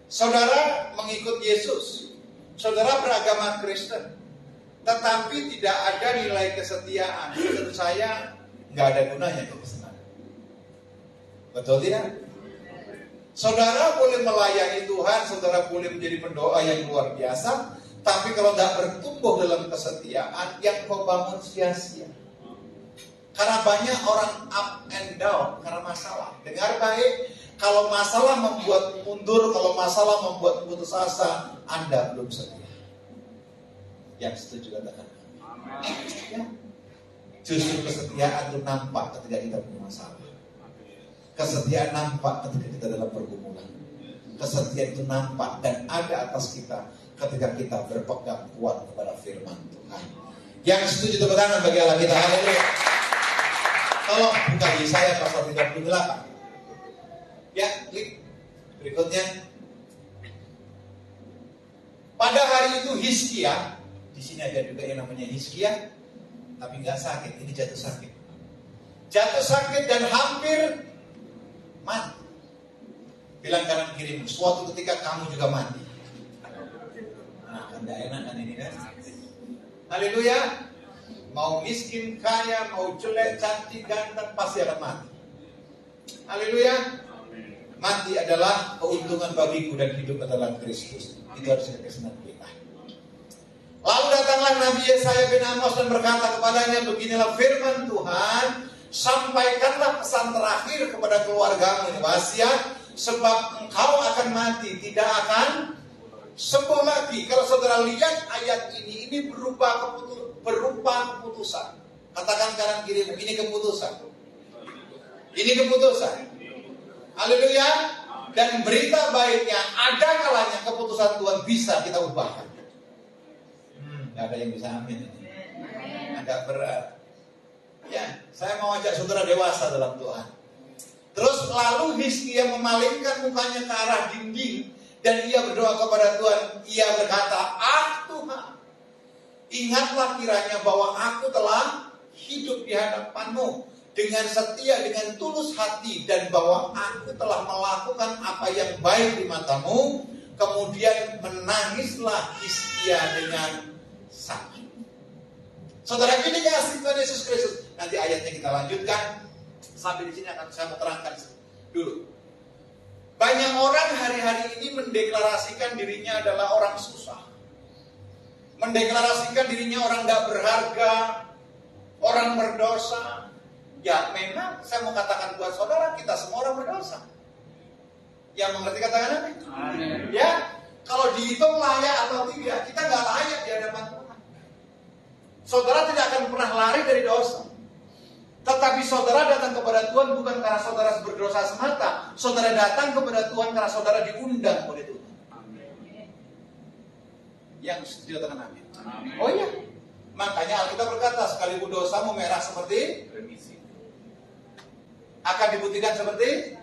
Saudara mengikut Yesus, saudara beragama Kristen, tetapi tidak ada nilai kesetiaan. Menurut saya nggak ada gunanya kekristenan. Betul tidak? Saudara boleh melayani Tuhan, saudara boleh menjadi pendoa yang luar biasa, tapi kalau tidak bertumbuh dalam kesetiaan, yang kau bangun sia-sia. Karena banyak orang up and down karena masalah. Dengar baik, kalau masalah membuat mundur, kalau masalah membuat putus asa, Anda belum setia. Yang setuju katakan. Ya. Justru kesetiaan itu nampak ketika kita punya masalah. Kesetiaan nampak ketika kita dalam pergumulan. Kesetiaan itu nampak dan ada atas kita ketika kita berpegang kuat kepada firman Tuhan. Yang setuju tepuk tangan bagi Allah kita. Haleluya. Tolong buka Yesaya pasal 38. Ya, klik berikutnya. Pada hari itu Hizkia, di sini ada juga yang namanya Hizkia, tapi nggak sakit, ini jatuh sakit. Jatuh sakit dan hampir mati. Bilang kanan kirimu, suatu ketika kamu juga mati. Nah, kan nggak enak kan ini kan? Haleluya. Mau miskin, kaya, mau jelek, cantik, ganteng, pasti akan mati. Haleluya. Mati adalah keuntungan bagiku dan hidup adalah Kristus. Itu harus kesenangan kita. Lalu datanglah Nabi Yesaya bin Amos dan berkata kepadanya, beginilah firman Tuhan, sampaikanlah pesan terakhir kepada keluargamu ini wasiat, sebab engkau akan mati, tidak akan sembuh lagi. Kalau saudara lihat ayat ini berupa keputusan. Katakan kanan kirimu, ini keputusan. Ini keputusan. Haleluya. Dan berita baiknya, ada kalanya keputusan Tuhan bisa kita ubahkan. Gak ada yang bisa amin. Agak berat. Ya, saya mau ajak saudara dewasa dalam Tuhan. Terus lalu Hizkia memalingkan mukanya ke arah dinding dan ia berdoa kepada Tuhan. Ia berkata, Tuhan, ingatlah kiranya bahwa aku telah hidup di hadapan-Mu dengan setia, dengan tulus hati, dan bahwa aku telah melakukan apa yang baik di mata-Mu. Kemudian menangislah Hizkia dengan sakit. Saudara, ini kasih Tuhan Yesus Kristus. Nanti ayatnya kita lanjutkan. Sampai di sini akan saya mau terangkan dulu. Banyak orang hari-hari ini mendeklarasikan dirinya adalah orang susah. Mendeklarasikan dirinya orang tidak berharga, orang berdosa. Ya memang saya mau katakan buat saudara, kita semua orang berdosa. Yang mengerti katakan apa? Ya, kalau dihitung layak atau tidak, kita nggak layak di hadapan Tuhan. Saudara tidak akan pernah lari dari dosa. Tetapi saudara datang kepada Tuhan bukan karena saudara berdosa semata. Saudara datang kepada Tuhan karena saudara diundang oleh Tuhan. Yang setuju katakan amin. Oh iya. Makanya Alkitab berkata, sekalipun dosamu merah seperti remisi, akan dibuktikan seperti,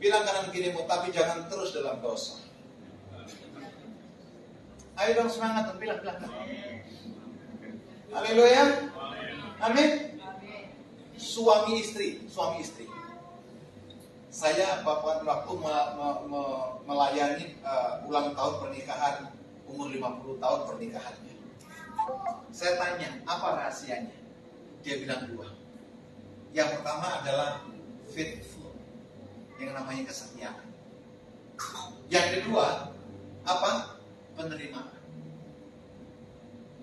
bilang kanan kirimu, tapi jangan terus dalam dosa. Ayo dong semangat, bilang. Haleluya. Amin. Suami istri. Saya waktu melayani ulang tahun pernikahan, umur 50 tahun pernikahannya. Saya tanya, apa rahasianya? Dia bilang 2. Yang pertama adalah faithful, yang namanya kesetiaan. Yang kedua, apa? Penerimaan.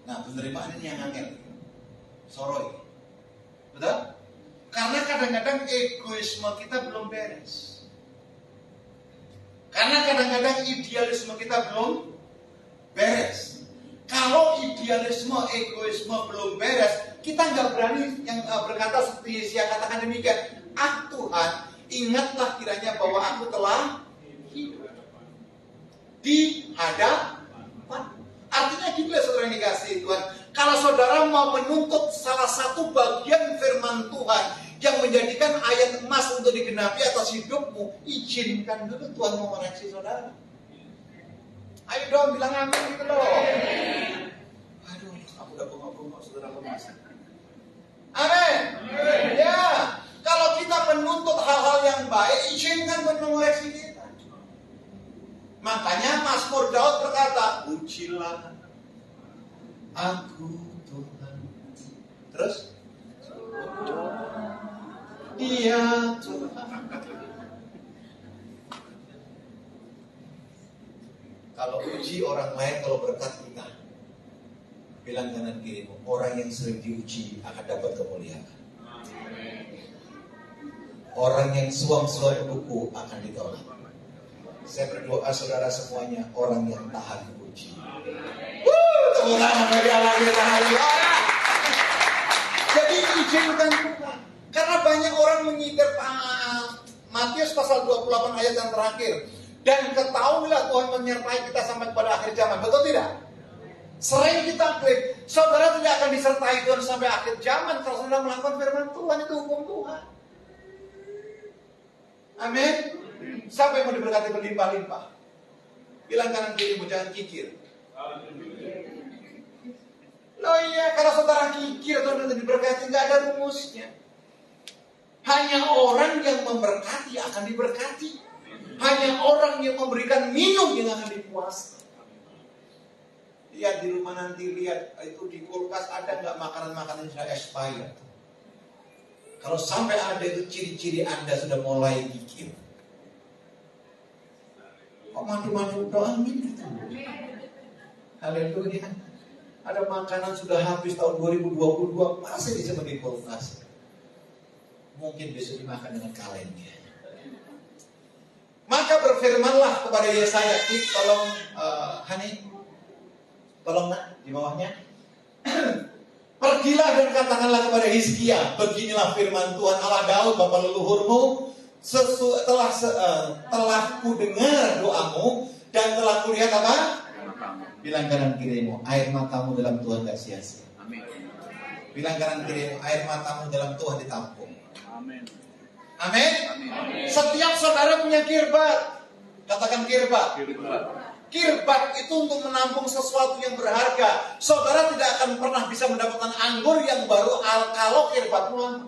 Nah, penerimaan ini yang angel. Sorry. Betul? Karena kadang-kadang egoisme kita belum beres. Karena kadang-kadang idealisme kita belum beres. Kalau idealisme, egoisme belum beres, kita nggak berani yang berkata seperti Yesaya katakan demikian. Tuhan, ingatlah kiranya bahwa aku telah hidup di hadapan. Artinya gitu ya saudara yang dikasihi Tuhan. Kalau saudara mau menuntut salah satu bagian firman Tuhan yang menjadikan ayat emas untuk digenapi atas hidupmu, izinkan dulu Tuhan mengoreksi saudara. Ayo dong bilang amin gitu loh. Aduh, aku udah bengok-bengok saudara pemirsa. Amin. Ya, kalau kita menuntut hal-hal yang baik, izinkan Tuhan mengoreksi kita. Makanya Mazmur Daud berkata, pujilah aku Tuhan. Terus? Dia Tuhan. Kalau puji orang lain, kalau berkat kita, bilang kanan kirimu, orang yang sering diuji akan dapat kemuliaan. Orang yang suam-suam buku akan ditolak. Saya berdoa saudara semuanya, orang yang tahan uji. Jadi izinkan Tuhan. Karena banyak orang menyitir Matius pasal 28 ayat yang terakhir. Dan ketahuilah Tuhan menyertai kita sampai pada akhir zaman. Betul tidak? Sering kita klik, saudara tidak akan disertai Tuhan sampai akhir zaman kalau saudara melakukan firman Tuhan, itu hukum Tuhan. Amin. Siapa yang mau diberkati berlimpah-limpah? Bilang kanan kirimu, jangan kikir. Loh iya, kalau saudara kikir atau diberkati, nggak ada rumusnya. Hanya orang yang memberkati akan diberkati. Hanya orang yang memberikan minum yang akan dipuaskan. Lihat di rumah nanti, lihat itu di kulkas ada nggak makanan-makanan yang sudah expired. Kalau sampai ada itu ciri-ciri Anda sudah mulai kikir. Kok madu-madu doa amin gitu. Haleluya. Ada makanan sudah habis tahun 2022 masih disimpan di kulkas. Mungkin besok dimakan dengan kalennya. Maka berfirmanlah kepada Yesaya, tolong Hani, tolong nak di bawahnya. Pergilah dan katakanlah kepada Hizkia, beginilah firman Tuhan Allah Daud bapa leluhurmu, telah ku dengar doamu dan telah kulihat apa? Bilang kanan kirimu, air matamu dalam Tuhan gak sia-sia. Bilang kanan kirimu, air matamu dalam Tuhan ditampung. Amin. Amin. Setiap saudara punya kirbat. Katakan kirbat. Kirbat itu untuk menampung sesuatu yang berharga. Saudara tidak akan pernah bisa mendapatkan anggur yang baru kalau kirbat lama.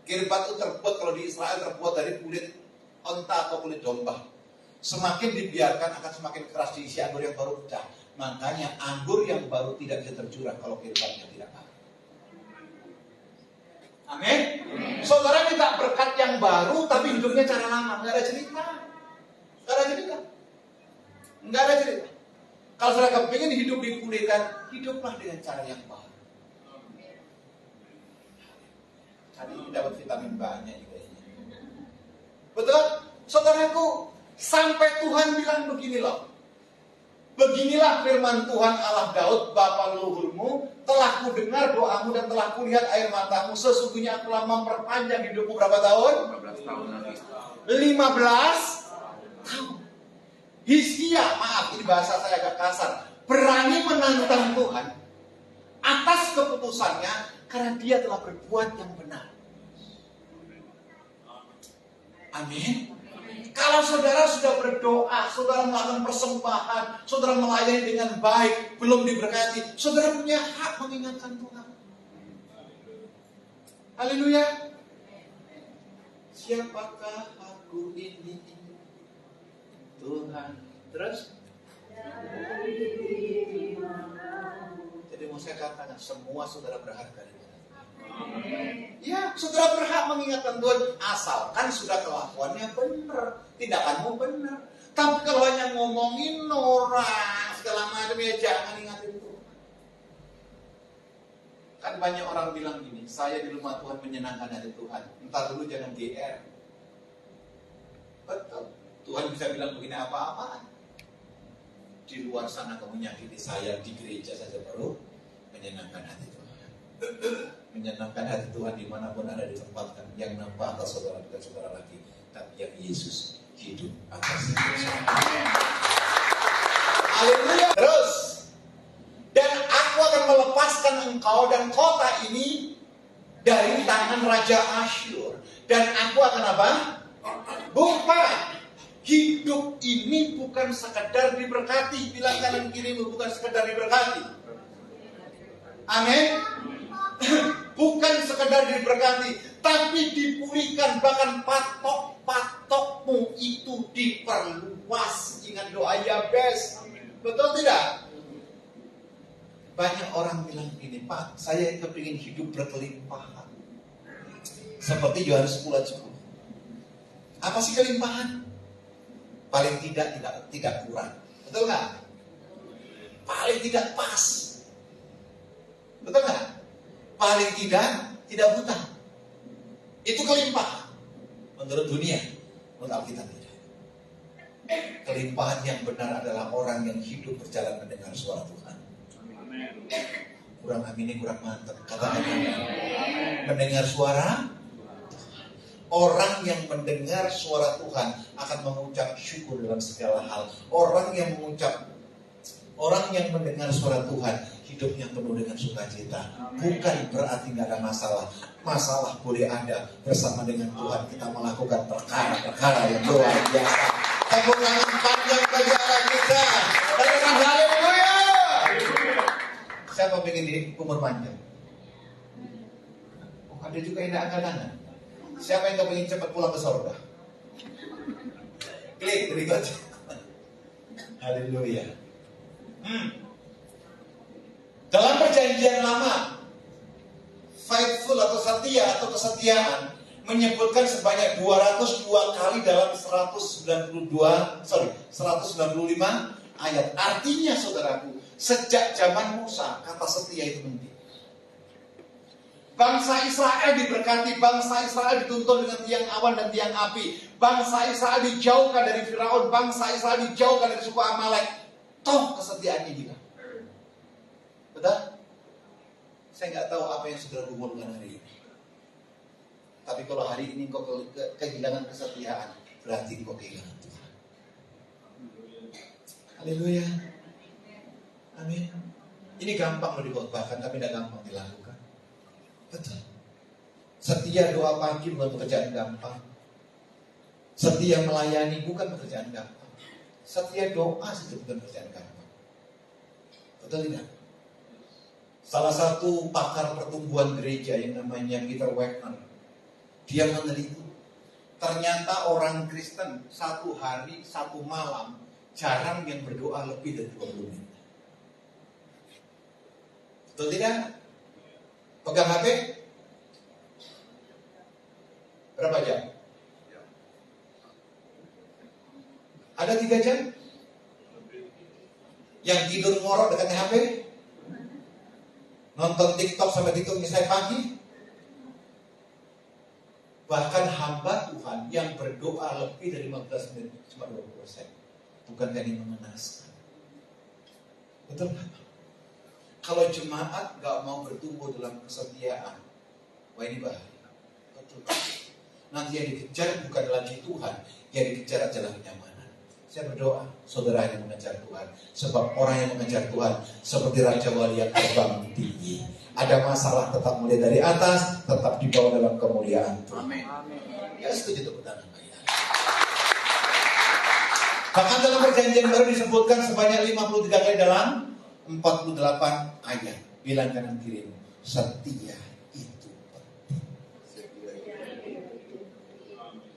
Kirbat itu terbuat, kalau di Israel terbuat dari kulit onta atau kulit domba. Semakin dibiarkan akan semakin keras diisi anggur yang baru pecah. Makanya anggur yang baru tidak bisa tercurah kalau kirbatnya tidak ada. Amin. Saudara minta berkat yang baru tapi hidupnya cara lama, nggak ada cerita. Nggak ada cerita. Kalau saudara kepingin hidup dipulihkan, hiduplah dengan cara yang baru. Hari ini dapat vitamin banyak juga ini. Betul? Saudaraku, sampai Tuhan bilang begini loh. Beginilah firman Tuhan Allah Daud bapa leluhurmu, telah ku dengar doamu dan telah kulihat air matamu. Sesungguhnya aku telah memperpanjang hidupmu berapa tahun? 15 tahun lagi. 15 tahun. Hizkia, maaf ini bahasa saya agak kasar, berani menantang Tuhan atas keputusannya karena dia telah berbuat yang benar. Amin. Kalau saudara sudah berdoa, saudara melakukan persembahan, saudara melayani dengan baik, belum diberkati, saudara punya hak mengingatkan Tuhan. Haleluya. Siapakah aku ini? Tuhan. Terus? Jadi mau saya katakan, semua saudara berharga. Ya, saudara berhak mengingatkan Tuhan asalkan sudah kelakuannya benar, tindakanmu benar. Tapi kalau hanya ngomongin orang segala macam, ya jangan ingatin Tuhan. Kan banyak orang bilang gini, saya di rumah Tuhan menyenangkan hati Tuhan. Entar dulu jangan GR. Betul. Tuhan bisa bilang begini apa-apaan. Di luar sana kamu nyakiti saya, di gereja saja baru menyenangkan hati Tuhan. Menyenangkan hati Tuhan dimanapun Anda ditempatkan. Yang nampak atas saudara bukan saudara lagi, tapi yang Yesus hidup atas saudara. Haleluya. Terus, dan aku akan melepaskan engkau dan kota ini dari tangan Raja Asyur. Dan aku akan apa? Bukan. Hidup ini bukan sekedar diberkati. Bilang kanan kirimu, bukan sekedar diberkati. Amin. Bukan sekedar diberkati, tapi dipulihkan, bahkan patok-patokmu itu diperluas. Ingat doa Yabes, betul tidak? Banyak orang bilang gini, Pak, saya kepingin hidup berkelimpahan seperti Yohanes 10:10. Apa sih kelimpahan? Paling tidak kurang, betul nggak? Paling tidak pas, betul nggak? Paling tidak hutang. Itu kelimpahan menurut dunia, menurut Alkitab tidak. Kelimpahan yang benar adalah orang yang hidup berjalan mendengar suara Tuhan. Kurang amin, kurang mantap. Katakan amin. Mendengar suara. Orang yang mendengar suara Tuhan akan mengucap syukur dalam segala hal. Orang yang mendengar suara Tuhan, hidupnya penuh dengan sukacita. Bukan berarti tidak ada masalah. Masalah boleh ada. Bersama dengan Tuhan kita melakukan perkara-perkara yang luar biasa. Tepuk tangan panjang bagi Allah kita. Katakan haleluya. Siapa pengen di umur panjang? Oh, ada juga yang tidak angkat tangan. Siapa yang pengen cepat pulang ke surga? Klik berikut. Haleluya. Dalam perjanjian lama, faithful atau setia atau kesetiaan menyebutkan sebanyak 202 kali dalam 195 ayat. Artinya saudaraku, sejak zaman Musa kata setia itu penting. Bangsa Israel diberkati, bangsa Israel dituntun dengan tiang awan dan tiang api. Bangsa Israel dijauhkan dari Firaun, bangsa Israel dijauhkan dari suku Amalek. Toh kesetiaannya juga. Betul? Saya nggak tahu apa yang saudara gumulkan hari ini. Tapi kalau hari ini kau kehilangan kesetiaan, berarti kau kehilangan Tuhan. Haleluya. Amin. Ini gampang loh dikhotbahkan, tapi tidak gampang dilakukan. Betul. Setia doa pagi bukan pekerjaan gampang. Setia melayani bukan pekerjaan gampang. Setia doa itu bukan pekerjaan gampang. Betul tidak? Salah satu pakar pertumbuhan gereja yang namanya Peter Wagner, dia meneliti, ternyata orang Kristen satu hari, satu malam jarang yang berdoa lebih dari 20 menit. Betul tidak? Pegang HP berapa jam? Ada 3 jam? Yang tidur ngorok dekat HP? Nonton TikTok sampai TikTok misalnya pagi? Bahkan hamba Tuhan yang berdoa lebih dari 15 menit cuma 20%. Bukankah ini mengenaskan? Betul nggak? Kalau jemaat gak mau bertumbuh dalam kesetiaan, wah ini bahaya. Betul. Nanti yang dikejar bukan lagi Tuhan, yang dikejar adalah kenyamanan. Saya berdoa, saudara yang mengejar Tuhan. Sebab orang yang mengejar Tuhan seperti Raja Wali yang terbang tinggi. Ada masalah tetap mulai dari atas, tetap dibawa dalam kemuliaan Tuhan. Amin. Ya setuju tepuk tangan. Bahkan dalam perjanjian baru disebutkan sebanyak 53 kali dalam 48 ayat. Bilang kanan kirimu, setia itu penting.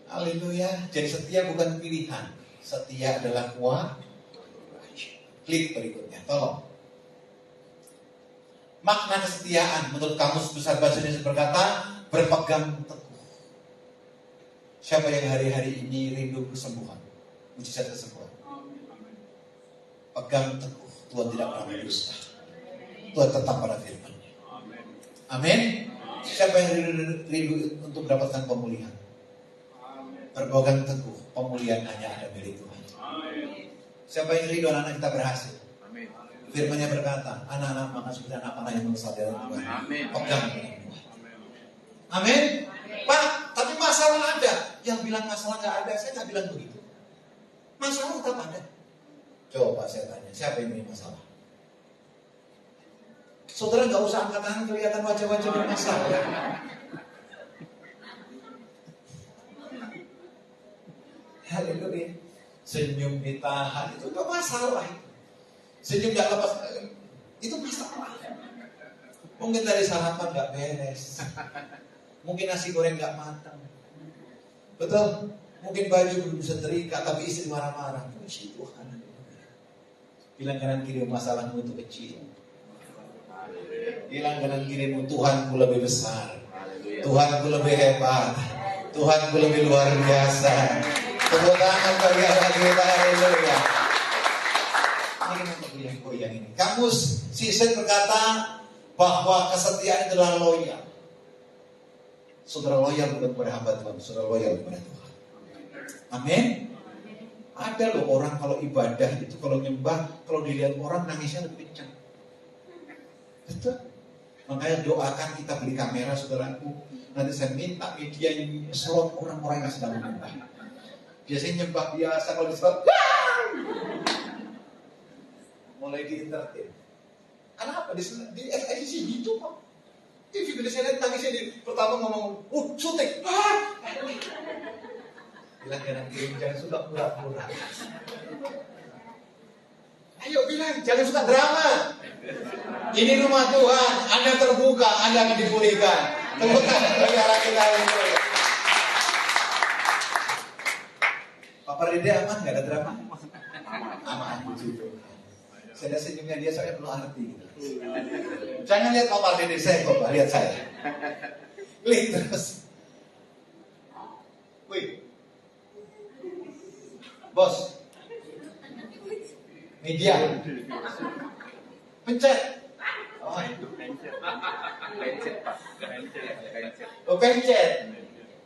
Haleluya. Jadi setia bukan pilihan. Setia adalah kewajiban. Klik berikutnya, tolong. Makna kesetiaan menurut Kamus Besar Bahasa Indonesia berkata berpegang teguh. Siapa yang hari-hari ini rindu kesembuhan, mujizat kesembuhan? Pegang teguh. Tuhan tidak pernah berdusta. Tuhan tetap pada firman-Nya. Amin. Siapa yang rindu untuk mendapatkan pemulihan? Berpegang teguh. Pemulihan hanya ada milik Tuhan. Siapa yang rindu anak-anak kita berhasil? Firman-Nya berkata, anak-anak maka seperti anak panah yang mengesal dalam Tuhan. Pegang dengan Tuhan. Amin. Pak, tapi masalah ada. Yang bilang masalah nggak ada, saya nggak bilang begitu. Masalah tetap ada. Coba saya tanya, siapa yang punya masalah? Saudara nggak usah angkat tangan kelihatan wajah-wajah bermasalah. Haleluya. Senyum ditahan itu nggak masalah. Senyum nggak lepas itu masalah. Mungkin dari sarapan nggak beres. Mungkin nasi goreng nggak matang. Betul? Mungkin baju belum bisa terikat, tapi istri marah-marah. Puji Tuhan. Bilang kanan kiri, masalahmu itu kecil. Bilang kanan kirimu, Tuhanku lebih besar. Tuhanku lebih hebat. Tuhanku lebih luar biasa. Tepuk tangan bagi Allah kita, haleluya. Ini kenapa goyang-goyang ini? Kamus Sisen berkata bahwa kesetiaan adalah loyal. Saudara loyal bukan kepada hamba Tuhan, saudara loyal kepada Tuhan. Amin. Ada loh orang kalau ibadah itu, kalau nyembah, kalau dilihat orang nangisnya lebih kencang. Betul. Makanya doakan kita beli kamera, saudaraku. Nanti saya minta media yang slot orang-orang yang sedang menyembah. Biasanya nyembah biasa, kalau di slot mulai di-entertain. Kenapa? Di edisi gitu kok. TV bila saya lihat tangisnya pertama ngomong, syuting. Bilang kanan kiri, jangan suka pura-pura. Ayo bilang, jangan suka drama. Ini rumah Tuhan, Anda terbuka, Anda akan dipulihkan. Tepuk tangan bagi Allah kita. Papa Rede aman, gak ada drama? Aman, puji Tuhan. Saya lihat senyumnya dia, soalnya perlu arti. Jangan lihat Papa Rede, saya Papa, lihat saya. Lihat terus. Wih. Bos, media, pencet. Oh, pencet.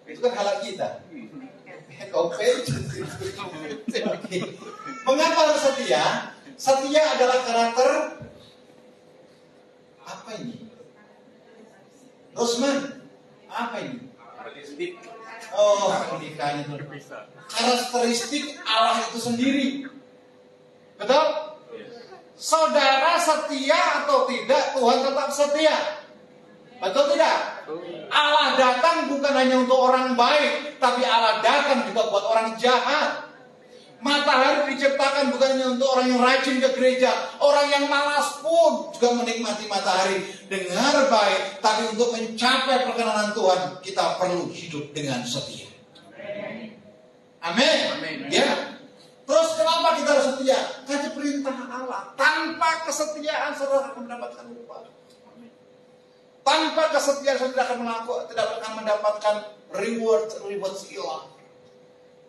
Itu kan halal kita. Kau pencet. Mengapa harus setia? Setia adalah karakter apa ini? Rosman, apa ini? Oh, pernikahan itu karakteristik Allah itu sendiri. Betul? Saudara setia atau tidak, Tuhan tetap setia. Betul tidak? Allah datang bukan hanya untuk orang baik, tapi Allah datang juga buat orang jahat. Matahari diciptakan bukan hanya untuk orang yang rajin ke gereja, orang yang malas pun juga menikmati matahari. Dengar baik, tapi untuk mencapai perkenanan Tuhan, kita perlu hidup dengan setia. Amin. Ya. Terus kenapa kita harus setia? Karena perintah Allah. Tanpa kesetiaan saudara akan mendapatkan upah. Tanpa kesetiaan saudara tidak akan mendapatkan reward ilah.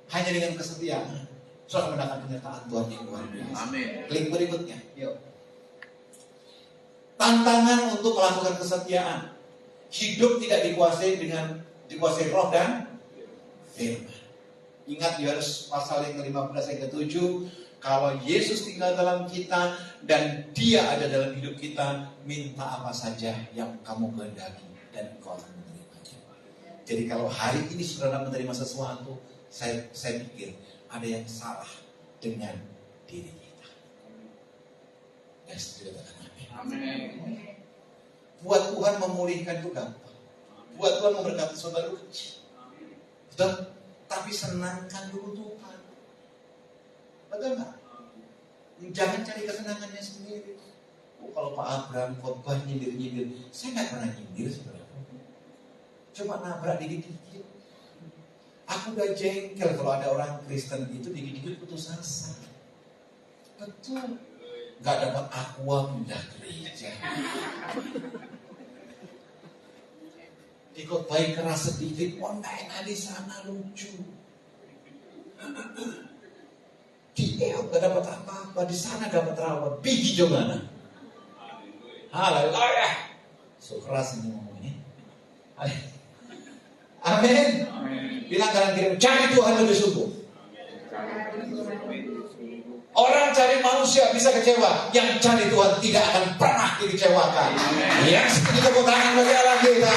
Hanya dengan kesetiaan saudara mendapatkan penyertaan Tuhan yang luar biasa. Amin. Link berikutnya. Yuk. Tantangan untuk melakukan kesetiaan. Hidup tidak dikuasai roh dan firman. Ingat Yohanes pasal yang ke-15 yang ke-7, kalau Yesus tinggal dalam kita dan Dia ada dalam hidup kita, minta apa saja yang kamu kehendaki dan engkau akan menerimanya. Jadi kalau hari ini saudara menerima sesuatu, saya pikir ada yang salah dengan diri kita. Dan setuju dengan amin. Buat Tuhan memulihkan itu gampang. Buat Tuhan memberkati saudara kecil. Betul? Tapi senangkan dulu Tuhan. Betul nggak? Jangan cari kesenangannya sendiri. Kalau Pak Abraham khotbah nyindir-nyindir, saya nggak pernah nyindir sebenarnya. Cuma nabrak dikit-dikit. Aku udah jengkel kalau ada orang Kristen itu dikit-dikit putus asa. Betul. Nggak dapat aqua pindah gereja. Ikut baik keras sedikit, oh nggak enak di sana lucu. Di gak dapat apa-apa, di sana dapat apa? Biji jomana. Haleluya. So keras ini ngomongnya. Amin. Bilang kanan kiri, cari Tuhan lebih sungguh. Orang cari manusia bisa kecewa, yang cari Tuhan tidak akan pernah dikecewakan. Yang seperti tepuk tangan bagi Allah kita.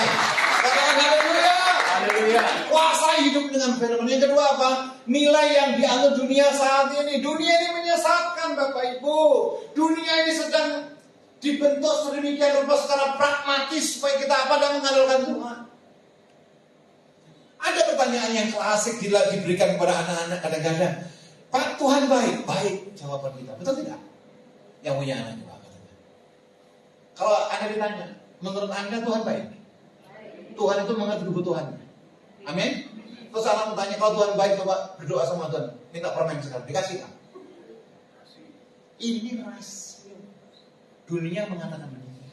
Katakan haleluya. Haleluya. Kuasai hidup dengan firman. Yang kedua apa? Nilai yang dianut dunia saat ini. Dunia ini menyesatkan Bapak Ibu. Dunia ini sedang dibentuk sedemikian rupa secara pragmatis supaya kita apa dan mengandalkan Tuhan. Ada pertanyaan yang klasik diberikan kepada anak-anak kadang-kadang. Pak, Tuhan baik. Baik jawaban kita. Betul tidak? Yang punya anak juga. Kalau Anda ditanya, menurut Anda Tuhan baik? Tuhan itu mengerti kebutuhannya. Amin. Terus anak tanya, kalau Tuhan baik, coba berdoa sama Tuhan, minta permen sekarang, dikasih kan? Ini rasio. Dunia mengatakan begini.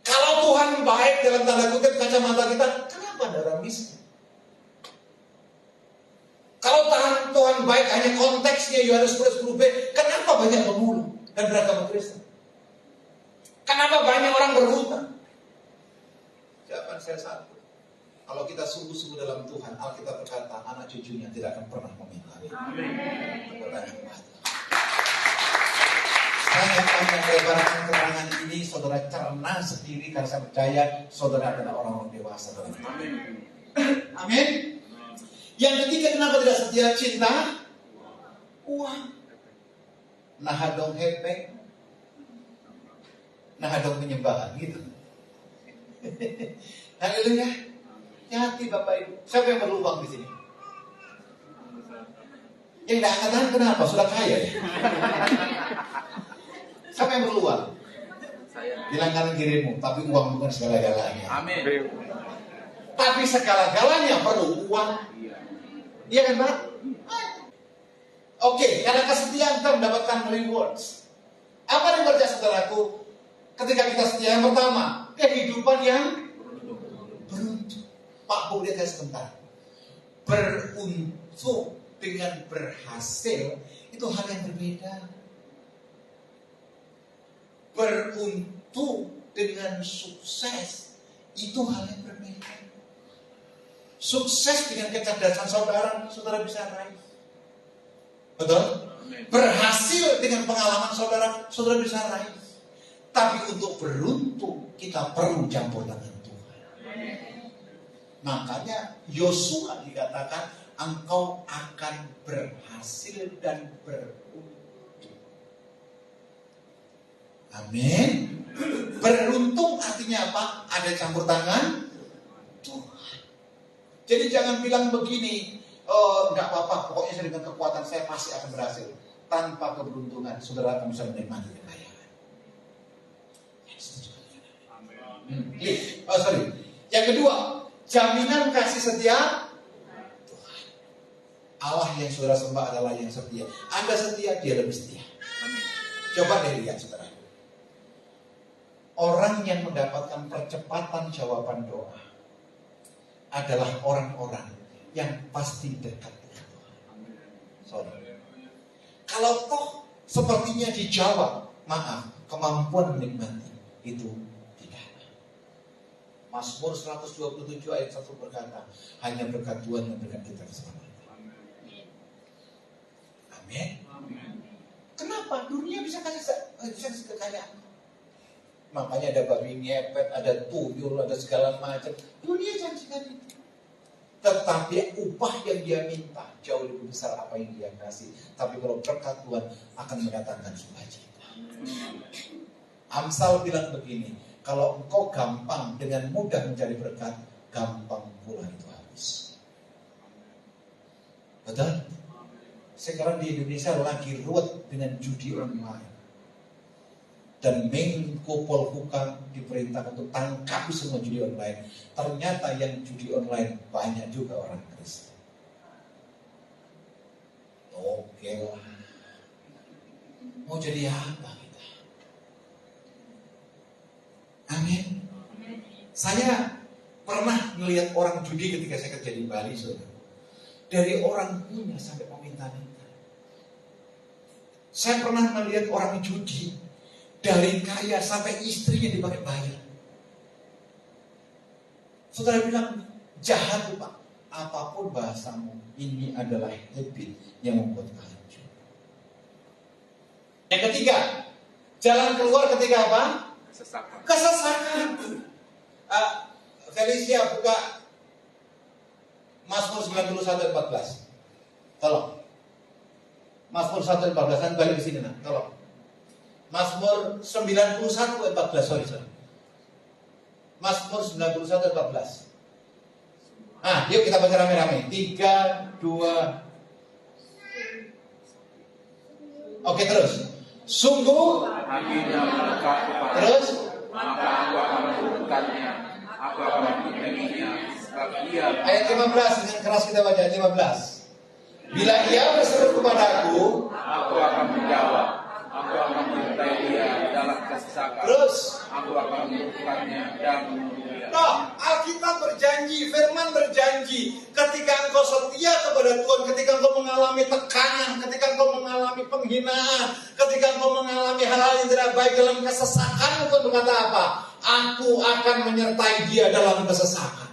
Kalau Tuhan baik dalam tanda kutip kacamata kita, kenapa ada orang miskin? Kalau Tuhan baik hanya konteksnya Yohanes 10:10b, kenapa banyak pemulung dan beragama Kristen? Kenapa banyak orang berhutang? Jawaban saya satu. Kalau kita sungguh-sungguh dalam Tuhan, Alkitab berkata, anak cucunya tidak akan pernah meminta. Saya akan melebarkan keterangan ini, saudara cerna sendiri, karena saya percaya saudara adalah orang-orang dewasa. Amin. Yang ketiga, kenapa tidak setia? Cinta uang. Nah dong hepeng, nah dong penyembahan gitu. Haleluya. Hati Bapak Ibu. Siapa yang perlu uang di sini? Yang tidak angkat kenapa? Sudah kaya ya? Siapa yang perlu uang? Bilang kanan kirimu, tapi uang bukan segala-galanya. Amin. Tapi segala-galanya perlu uang. Iya kan Pak? Oke, karena kesetiaan kita mendapatkan rewards. Apa yang terjadi saudaraku? Ketika kita setia, yang pertama, kehidupan yang beruntung. Pak Bu, lihat saya sebentar. Beruntung dengan berhasil itu hal yang berbeda. Beruntung dengan sukses itu hal yang berbeda. Sukses dengan kecerdasan saudara, saudara bisa raih. Betul? Berhasil dengan pengalaman saudara, saudara bisa raih. Tapi untuk beruntung kita perlu campur tangan Tuhan. Makanya Yosua dikatakan engkau akan berhasil dan beruntung. Amin. Beruntung artinya apa? Ada campur tangan Tuhan. Jadi jangan bilang begini, enggak apa-apa, pokoknya saya dengan kekuatan saya pasti akan berhasil. Tanpa keberuntungan, saudara akan bisa menikmati kekayaan. Yang kedua, jaminan kasih setia Tuhan. Allah yang saudara sembah adalah yang setia. Anda setia, dia lebih setia. Coba deh lihat saudara. Orang yang mendapatkan percepatan jawaban doa adalah orang-orang yang pasti dekat dengan Tuhan. Kalau toh sepertinya dijawab, maaf, kemampuan menikmati itu tidak. Mazmur 127 ayat 1 berkata, hanya berkat Tuhan yang berikan kita keselamatan. Amin. Kenapa? Dunia bisa kasih kekayaan. Makanya ada babi ngepet, ada tuyul, ada segala macam. Dunia janjikan itu. Tetapi upah yang dia minta jauh lebih besar apa yang dia kasih. Tapi kalau berkat Tuhan akan mendatangkan sukacita. Amsal bilang begini, kalau engkau gampang dengan mudah mencari berkat, gampang pula itu habis. Betul? Sekarang di Indonesia lagi ruwet dengan judi online. Dan Menko Polhukam diperintah untuk tangkap semua judi online. Ternyata yang judi online banyak juga orang Kristen. Oke lah. Mau jadi apa kita? Amin. Saya pernah melihat orang judi ketika saya kerja di Bali, saudara. Dari orang punya sampai meminta-minta. Saya pernah melihat orang judi dari kaya sampai istrinya dipakai bayar. Saudara bilang, jahat tuh Pak. Apapun bahasamu, ini adalah habit yang membuat hancur. Yang ketiga, jalan keluar ketika apa? Kesesakan. Felicia buka Mazmur 91 ayat 14. Tolong. Mazmur 1 ayat 14, kan balik ke sini nah. Tolong. Mazmur 91 ayat 14, sorry. Mazmur 91 ayat 14. Yuk kita baca rame-rame. 3, 2. Oke, terus. Sungguh hatinya melekat kepada terus maka aku akan menurunkannya Aku akan menerima sebab Dia. Ayat 15 dengan keras kita baca 15. Bila ia berseru kepadaku, aku akan menjawab. Aku akan menyertai dia dalam kesesakan. Terus, aku akan menemukannya dan menolong dia. Nah, Alkitab berjanji, firman berjanji, ketika engkau setia kepada Tuhan, ketika engkau mengalami tekanan, ketika engkau mengalami penghinaan, ketika engkau mengalami hal-hal yang tidak baik dalam kesesakan, Tuhan berkata apa? Aku akan menyertai dia dalam kesesakan.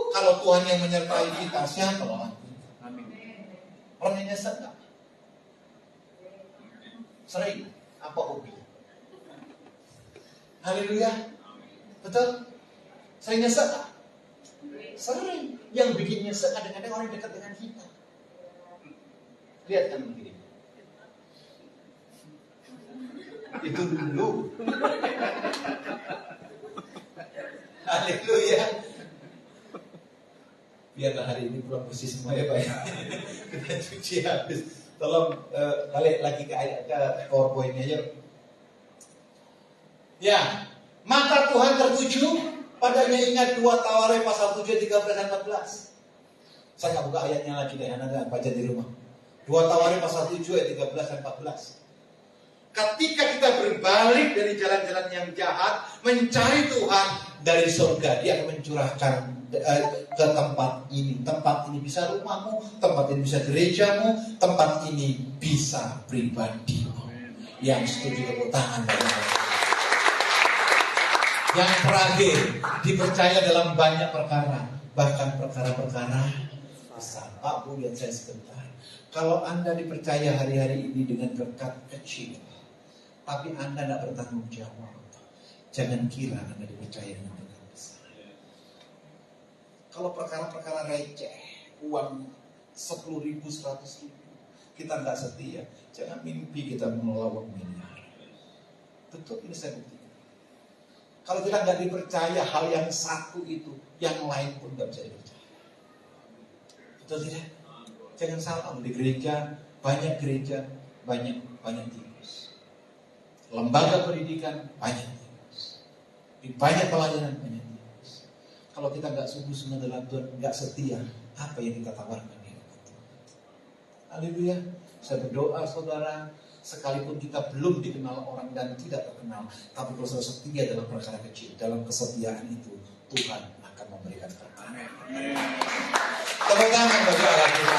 Kalau Tuhan yang menyertai kita, siapa lawan kita? Orang yang nyesek gak? Sering. Apa hobi? Haleluya. Betul? Sering nyesek gak? Sering. Yang bikin nyesek kadang-kadang orang dekat dengan kita. Lihat kan begini. Itu dulu. Haleluya. Biarlah hari ini pulang bersih semua ya Pak. Kita cuci habis. Tolong balik lagi ke PowerPoint-nya yuk. Ya, mata Tuhan tertuju padanya, ingat 2 Tawarik pasal 7 13 dan 14. Saya nggak buka ayatnya lagi deh, Anda baca di rumah. 2 Tawarik pasal 7 ayat 13 dan 14. Ketika kita berbalik dari jalan-jalan yang jahat, mencari Tuhan dari surga, Dia akan mencurahkan ke tempat ini. Tempat ini bisa rumahmu, tempat ini bisa gerejamu, tempat ini bisa pribadimu. Yang setuju tepuk tangan. Yang terakhir, dipercaya dalam banyak perkara, bahkan perkara-perkara besar. Pak, Bu, lihat saya sebentar. Kalau Anda dipercaya hari-hari ini dengan berkat kecil, tapi Anda tidak bertanggung jawab, jangan kira Anda dipercaya dengan berkat besar. Kalau perkara-perkara receh, uang 10.000, 100.000, kita nggak setia, jangan mimpi kita mengelola uang miliar. Betul, ini saya buktikan. Kalau kita nggak dipercaya hal yang satu itu, yang lain pun nggak bisa dipercaya. Betul tidak? Jangan salah, di gereja, banyak tikus. Lembaga pendidikan, banyak tikus. Di banyak pelayanan, banyak tikus. Kalau kita nggak sungguh-sungguh dalam Tuhan, nggak setia, apa yang kita tawarkan di hadapan Tuhan? Haleluya. Saya berdoa saudara, sekalipun kita belum dikenal orang dan tidak terkenal, tapi kalau saudara setia dalam perkara kecil, dalam kesetiaan itu, Tuhan akan memberikan berkat. Tepuk tangan bagi Allah kita.